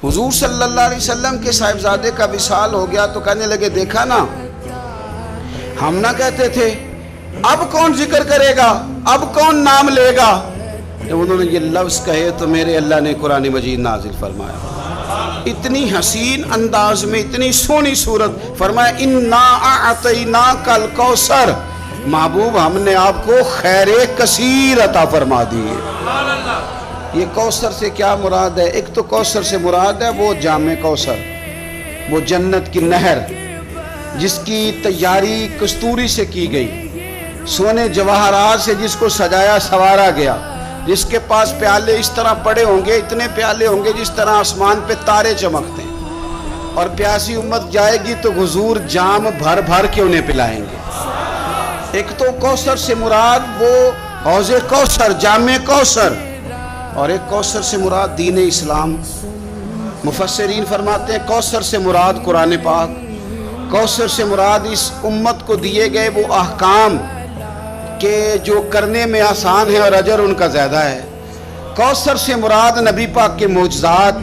حضور صلی اللہ علیہ وسلم کے صاحبزادے کا وصال ہو گیا تو کہنے لگے دیکھا نا، ہم نہ کہتے تھے اب کون ذکر کرے گا، اب کون نام لے گا؟ جب انہوں نے یہ لفظ کہے تو میرے اللہ نے قرآن مجید نازل فرمایا، اتنی حسین انداز میں، اتنی سونی صورت، فرمایا اِنَّا أَعْطَيْنَاكَ الْكَوْثَرَ، محبوب ہم نے آپ کو خیر کثیر عطا فرما دی ہے۔ یہ کوثر سے کیا مراد ہے؟ ایک تو کوثر سے مراد ہے وہ جام کوثر، وہ جنت کی نہر جس کی تیاری کستوری سے کی گئی، سونے جواہرات سے جس کو سجایا سوارا گیا، جس کے پاس پیالے اس طرح پڑے ہوں گے، اتنے پیالے ہوں گے جس طرح آسمان پہ تارے چمکتے ہیں، اور پیاسی امت جائے گی تو حضور جام بھر بھر کے انہیں پلائیں گے۔ ایک تو کوثر سے مراد وہ حوض کوثر، جام کوثر، اور ایک کوثر سے مراد دین اسلام۔ مفسرین فرماتے ہیں کوثر سے مراد قرآن پاک، کوثر سے مراد اس امت کو دیے گئے وہ احکام کہ جو کرنے میں آسان ہے اور اجر ان کا زیادہ ہے۔ کوثر سے مراد نبی پاک کے معجزات،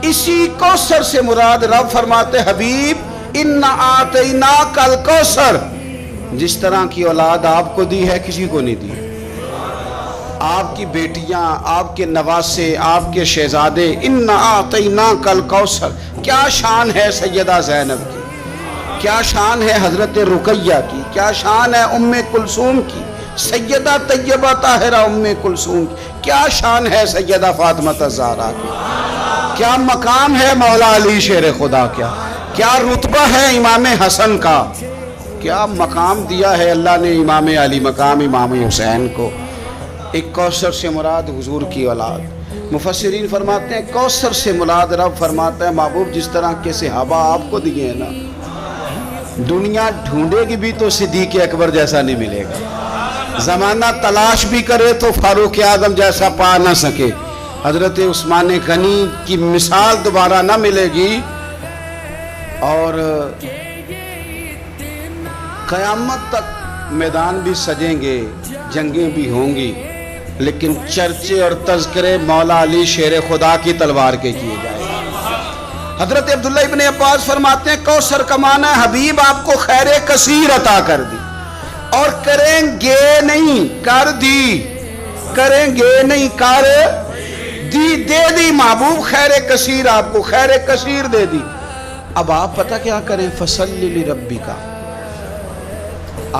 اسی کوثر سے مراد رب فرماتے حبیب اِنَّا أَعْطَيْنَاكَ الْكَوْثَرَ، جس طرح کی اولاد آپ کو دی ہے کسی کو نہیں دی۔ آپ کی بیٹیاں، آپ کے نواسے، آپ کے شہزادے، اِنَّا أَعْطَيْنَاكَ الْكَوْثَرَ، کیا شان ہے سیدہ زینب کی، کیا شان ہے حضرت رقیہ کی، کیا شان ہے ام کلثوم کی، سیدہ طیبہ طاہرہ ام کلثوم کی، کیا شان ہے سیدہ فاطمہ الزہرا کی، کیا مقام ہے مولا علی شیر خدا، کیا رتبہ ہے امام حسن کا، کیا مقام دیا ہے اللہ نے امام علی مقام امام حسین کو۔ ایک کوثر سے مراد حضور کی اولاد۔ مفسرین فرماتے ہیں کوثر سے مراد رب فرماتا ہے محبوب جس طرح کے صحابہ آپ کو دیے ہیں نا، دنیا ڈھونڈے گی بھی تو صدیق اکبر جیسا نہیں ملے گا، زمانہ تلاش بھی کرے تو فاروق اعظم جیسا پا نہ سکے، حضرت عثمان غنی کی مثال دوبارہ نہ ملے گی، اور قیامت تک میدان بھی سجیں گے، جنگیں بھی ہوں گی، لیکن چرچے اور تذکرے مولا علی شیر خدا کی تلوار کے کیے جائیں گے۔ حضرت عبداللہ ابن عباس فرماتے ہیں کوثر کا معنی ہے حبیب آپ کو خیر کثیر عطا کر دی، اور کریں گے نہیں، کر دی، کریں گے نہیں، کر دی، دے دی محبوب خیر کثیر، آپ کو خیر کثیر دے دی۔ اب آپ پتہ کیا کریں؟ فصلی لربک،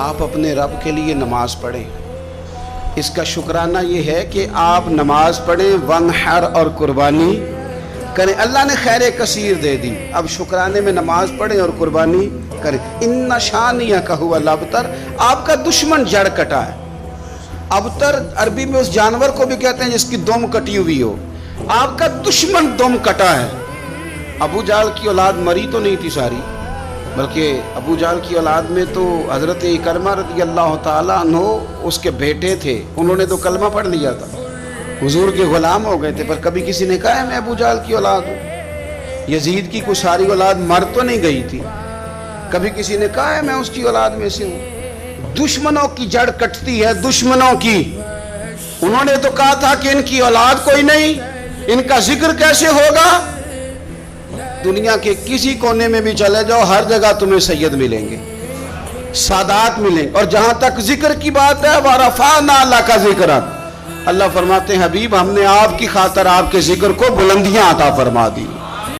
آپ اپنے رب کے لیے نماز پڑھیں۔ اس کا شکرانہ یہ ہے کہ آپ نماز پڑھیں، وانحر اور قربانی کریں، اللہ نے خیر کثیر دے دی، اب شکرانے میں نماز پڑھیں اور قربانی کریں۔ ان شانیک ھو الابتر، آپ کا دشمن جڑ کٹا ہے۔ ابتر عربی میں اس جانور کو بھی کہتے ہیں جس کی دم کٹی ہوئی ہو، آپ کا دشمن دم کٹا ہے۔ ابو جہل کی اولاد مری تو نہیں تھی ساری، بلکہ ابو جہل کی اولاد میں تو حضرت اکرمہ رضی اللہ تعالیٰ عنہ اس کے بیٹے تھے، انہوں نے تو کلمہ پڑھ لیا تھا، حضور کے غلام ہو گئے تھے، پر کبھی کسی نے کہا ہے میں ابو جہل کی اولاد ہوں۔ یزید کی کوئی ساری اولاد مر تو نہیں گئی تھی، کبھی کسی نے کہا ہے میں اس کی اولاد میں سے ہوں۔ دشمنوں کی جڑ کٹتی ہے، دشمنوں کی۔ انہوں نے تو کہا تھا کہ ان کی اولاد کوئی نہیں، ان کا ذکر کیسے ہوگا؟ دنیا کے کسی کونے میں بھی چلے جاؤ، ہر جگہ تمہیں سید ملیں گے، سادات ملیں گے، اور جہاں تک ذکر کی بات ہے وَرَفَعْنَا لَكَ ذِكْرَكَ، اللہ فرماتے ہیں حبیب ہم نے آپ کی خاطر آپ کے ذکر کو بلندیاں عطا فرما دی۔